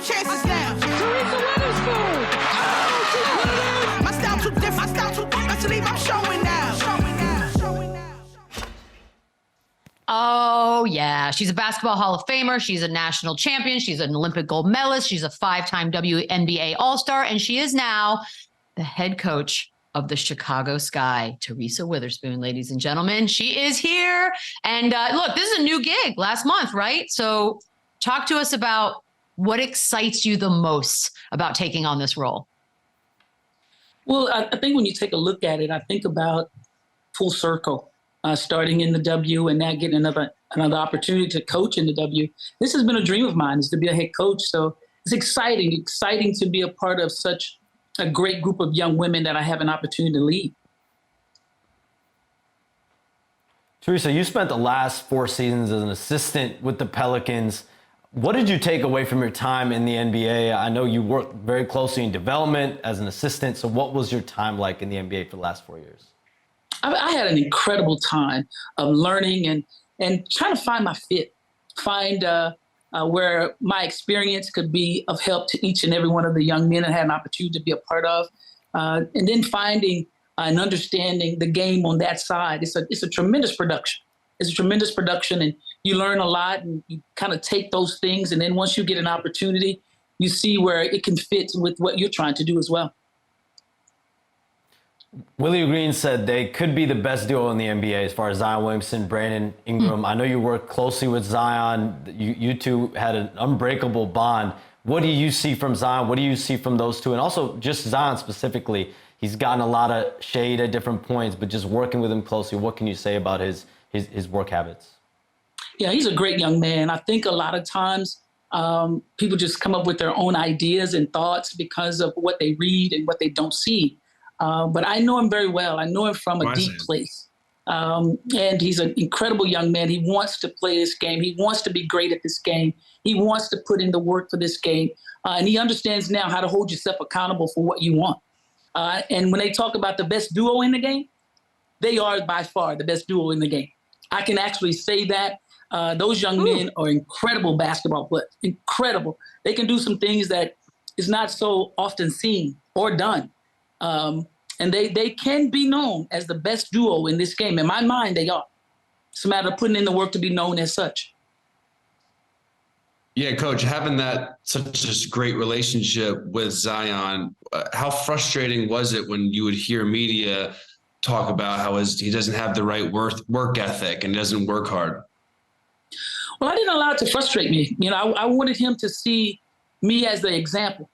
chances now. Teresa Weatherspoon. Oh, my style too different. My style too different. Let's leave. I'm showing now. Oh, yeah. She's a basketball Hall of Famer. She's a national champion. She's an Olympic gold medalist. She's a 5-time WNBA All-Star. And she is now the head coach of the Chicago Sky. Teresa Weatherspoon, ladies and gentlemen. She is here. And look, this is a new gig last month, right? So talk to us about what excites you the most about taking on this role. Well, I think when you take a look at it, I think about full circle. Starting in the W and now getting another opportunity to coach in the W. This has been a dream of mine, is to be a head coach. So it's exciting to be a part of such a great group of young women that I have an opportunity to lead. Teresa, you spent the last 4 seasons as an assistant with the Pelicans. What did you take away from your time in the NBA? I know you worked very closely in development as an assistant. So what was your time like in the NBA for the last 4 years? I had an incredible time of learning and trying to find my fit, find where my experience could be of help to each and every one of the young men I had an opportunity to be a part of, and then finding and understanding the game on that side. It's a tremendous production. It's a tremendous production, and you learn a lot, and you kind of take those things, and then once you get an opportunity, you see where it can fit with what you're trying to do as well. Willie Green said they could be the best duo in the NBA as far as Zion Williamson, Brandon Ingram. I know you worked closely with Zion. You two had an unbreakable bond. What do you see from Zion? What do you see from those two? And also just Zion specifically, he's gotten a lot of shade at different points, but just working with him closely, what can you say about his work habits? Yeah, he's a great young man. I think a lot of times people just come up with their own ideas and thoughts because of what they read and what they don't see. But I know him very well. I know him from a deep place. And he's an incredible young man. He wants to play this game. He wants to be great at this game. He wants to put in the work for this game. And he understands now how to hold yourself accountable for what you want. And when they talk about the best duo in the game, they are by far the best duo in the game. I can actually say that. Those young men are incredible basketball players, incredible. They can do some things that is not so often seen or done. And they can be known as the best duo in this game. In my mind, they are. It's a matter of putting in the work to be known as such. Yeah, Coach, having such a great relationship with Zion, how frustrating was it when you would hear media talk about how he doesn't have the right work ethic and doesn't work hard? Well, I didn't allow it to frustrate me. I wanted him to see me as the example.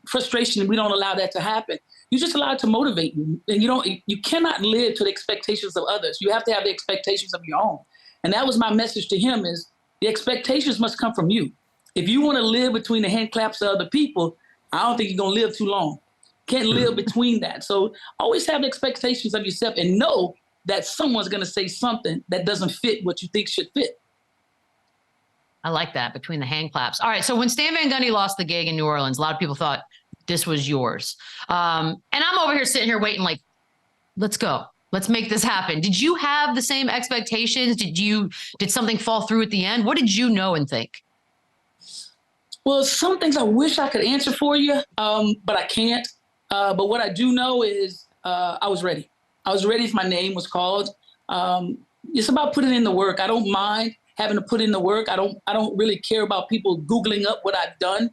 Frustration, we don't allow that to happen. You just allow it to motivate you. And you cannot live to the expectations of others. You have to have the expectations of your own. And that was my message to him, is the expectations must come from you. If you want to live between the hand claps of other people, I don't think you're going to live too long. Can't live between that. So always have the expectations of yourself and know that someone's going to say something that doesn't fit what you think should fit. I like that, between the hand claps. All right, so when Stan Van Gundy lost the gig in New Orleans, a lot of people thought this was yours. And I'm over here sitting here waiting like, let's go. Let's make this happen. Did you have the same expectations? Did something fall through at the end? What did you know and think? Well, some things I wish I could answer for you, but I can't. But what I do know is I was ready. I was ready if my name was called. It's about putting in the work. I don't mind having to put in the work. I don't really care about people Googling up what I've done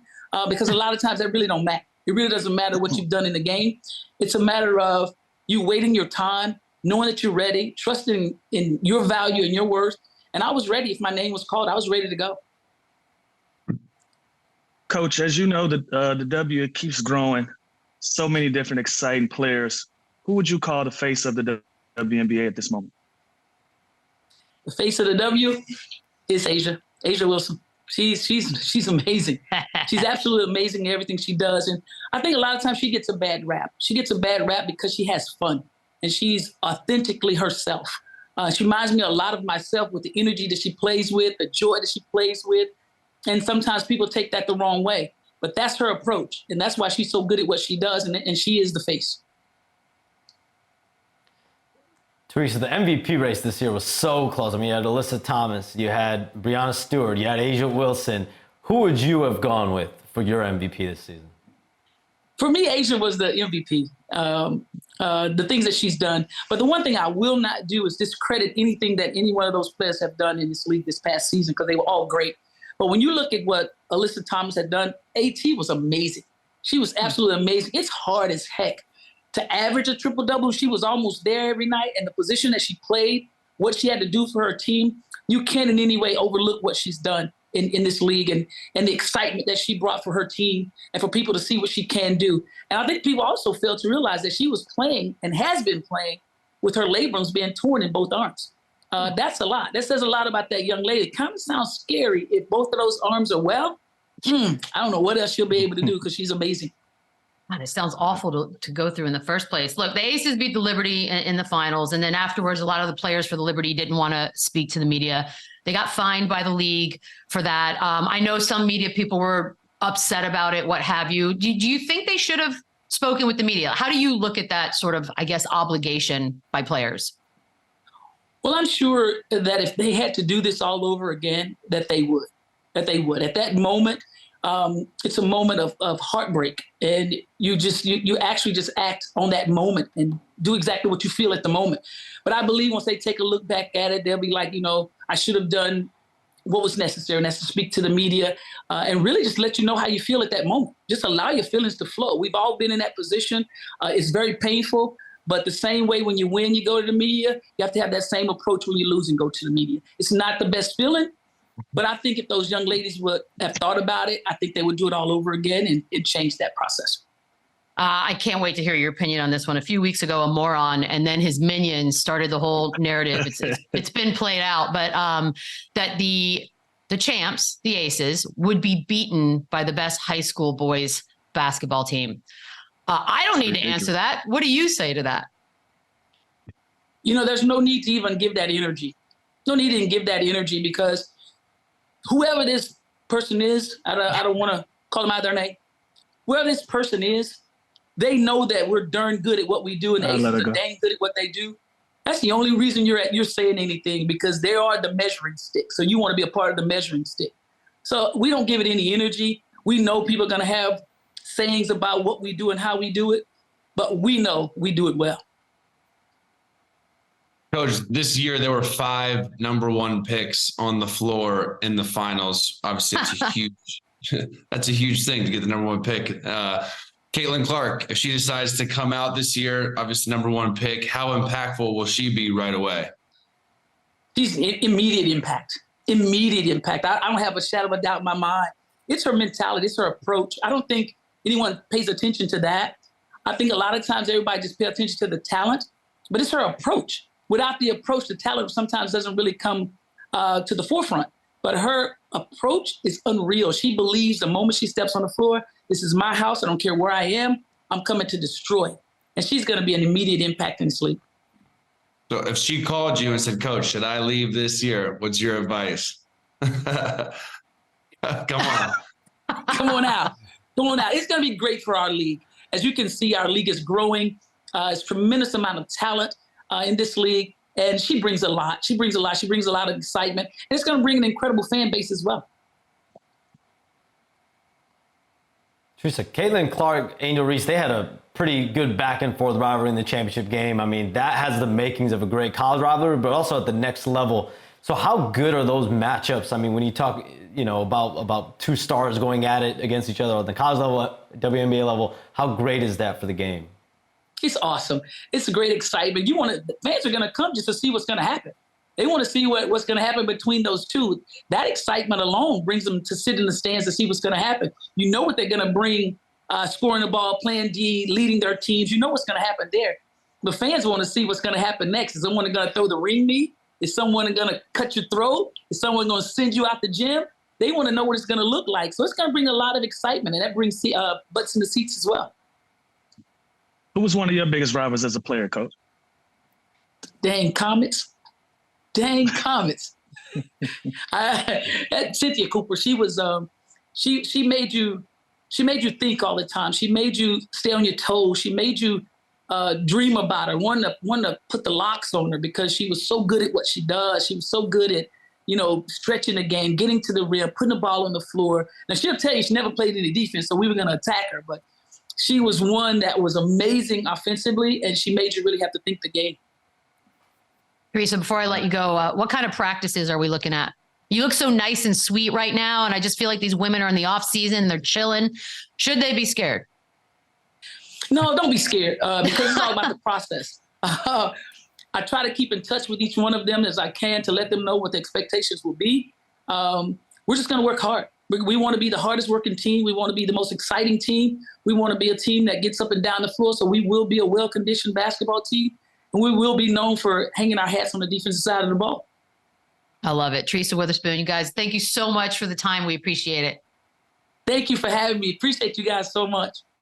because a lot of times that really don't matter. It really doesn't matter what you've done in the game. It's a matter of you waiting your time, knowing that you're ready, trusting in your value and your worth. And I was ready. If my name was called, I was ready to go. Coach, as you know, the W keeps growing. So many different exciting players. Who would you call the face of the WNBA at this moment? The face of the W is A'ja Wilson. She's amazing. She's absolutely amazing in everything she does. And I think a lot of times she gets a bad rap. She gets a bad rap because she has fun and she's authentically herself. She reminds me a lot of myself with the energy that she plays with, the joy that she plays with. And sometimes people take that the wrong way. But that's her approach. And that's why she's so good at what she does. And she is the face. Teresa, the MVP race this year was so close. I mean, you had Alyssa Thomas, you had Breanna Stewart, you had A'ja Wilson. Who would you have gone with for your MVP this season? For me, Asia was the MVP. The things that she's done. But the one thing I will not do is discredit anything that any one of those players have done in this league this past season, because they were all great. But when you look at what Alyssa Thomas had done, AT was amazing. She was absolutely amazing. It's hard as heck to average a triple-double. She was almost there every night, and the position that she played, what she had to do for her team, you can't in any way overlook what she's done in this league and the excitement that she brought for her team and for people to see what she can do. And I think people also fail to realize that she was playing and has been playing with her labrums being torn in both arms. That's a lot. That says a lot about that young lady. It kind of sounds scary. If both of those arms are well, I don't know what else she'll be able to do, because she's amazing. God, it sounds awful to go through in the first place. Look, the Aces beat the Liberty in the finals, and then afterwards, a lot of the players for the Liberty didn't want to speak to the media. They got fined by the league for that. I know some media people were upset about it, what have you. Do you think they should have spoken with the media? How do you look at that sort of, I guess, obligation by players? Well, I'm sure that if they had to do this all over again, that they would. At that moment, it's a moment of heartbreak, and you actually just act on that moment and do exactly what you feel at the moment. But I believe once they take a look back at it, they'll be like, I should have done what was necessary, and that's to speak to the media and really just let you know how you feel at that moment. Just allow your feelings to flow. We've all been in that position. It's very painful, but the same way when you win, you go to the media, you have to have that same approach when you lose and go to the media. It's not the best feeling, but I think if those young ladies would have thought about it, I think they would do it all over again and change that process. I can't wait to hear your opinion on this one. A few weeks ago, a moron and then his minions started the whole narrative. It's been played out, but that the champs, the Aces, would be beaten by the best high school boys basketball team. I don't need to answer that. What do you say to that? There's no need to even give that energy. No need to even give that energy, because whoever this person is, I don't want to call them out their name. Whoever this person is, they know that we're darn good at what we do, and the Aces are dang good at what they do. That's the only reason you're saying anything, because they are the measuring stick. So you want to be a part of the measuring stick. So we don't give it any energy. We know people are going to have sayings about what we do and how we do it, but we know we do it well. Coach, this year there were 5 number 1 picks on the floor in the finals. Obviously, that's a huge thing to get the number 1 pick. Caitlin Clark, if she decides to come out this year, obviously number 1 pick, how impactful will she be right away? She's immediate impact. Immediate impact. I don't have a shadow of a doubt in my mind. It's her mentality. It's her approach. I don't think anyone pays attention to that. I think a lot of times everybody just pays attention to the talent, but it's her approach. Without the approach, the talent sometimes doesn't really come to the forefront. But her approach is unreal. She believes the moment she steps on the floor, this is my house. I don't care where I am. I'm coming to destroy. And she's going to be an immediate impact in this league. So if she called you and said, Coach, should I leave this year? What's your advice? Come on. Come on out. Come on out. It's going to be great for our league. As you can see, our league is growing. It's a tremendous amount of talent in this league. And she brings a lot. She brings a lot of excitement. And it's going to bring an incredible fan base as well. Teresa, Caitlin Clark, Angel Reese, they had a pretty good back and forth rivalry in the championship game. I mean, that has the makings of a great college rivalry, but also at the next level. So how good are those matchups? I mean, when you talk, about 2 stars going at it against each other at the college level, WNBA level, how great is that for the game? It's awesome. It's a great excitement. Fans are going to come just to see what's going to happen. They want to see what's going to happen between those two. That excitement alone brings them to sit in the stands to see what's going to happen. You know what they're going to bring, scoring the ball, playing D, leading their teams. You know what's going to happen there. The fans want to see what's going to happen next. Is someone going to throw the ring knee? Is someone going to cut your throat? Is someone going to send you out the gym? They want to know what it's going to look like. So it's going to bring a lot of excitement, and that brings butts in the seats as well. Who was one of your biggest rivals as a player, Coach? Dang Comets. Cynthia Cooper, she was she made you think all the time. She made you stay on your toes. She made you dream about her, want to put the locks on her, because she was so good at what she does. She was so good stretching the game, getting to the rim, putting the ball on the floor. Now, she'll tell you she never played any defense, so we were going to attack her. But she was one that was amazing offensively, and she made you really have to think the game. Teresa, before I let you go, what kind of practices are we looking at? You look so nice and sweet right now, and I just feel like these women are in the off season. They're chilling. Should they be scared? No, don't be scared because it's all about the process. I try to keep in touch with each one of them as I can to let them know what the expectations will be. We're just going to work hard. We want to be the hardest working team. We want to be the most exciting team. We want to be a team that gets up and down the floor. So we will be a well-conditioned basketball team, and we will be known for hanging our hats on the defensive side of the ball. I love it. Teresa Weatherspoon, you guys, thank you so much for the time. We appreciate it. Thank you for having me. Appreciate you guys so much.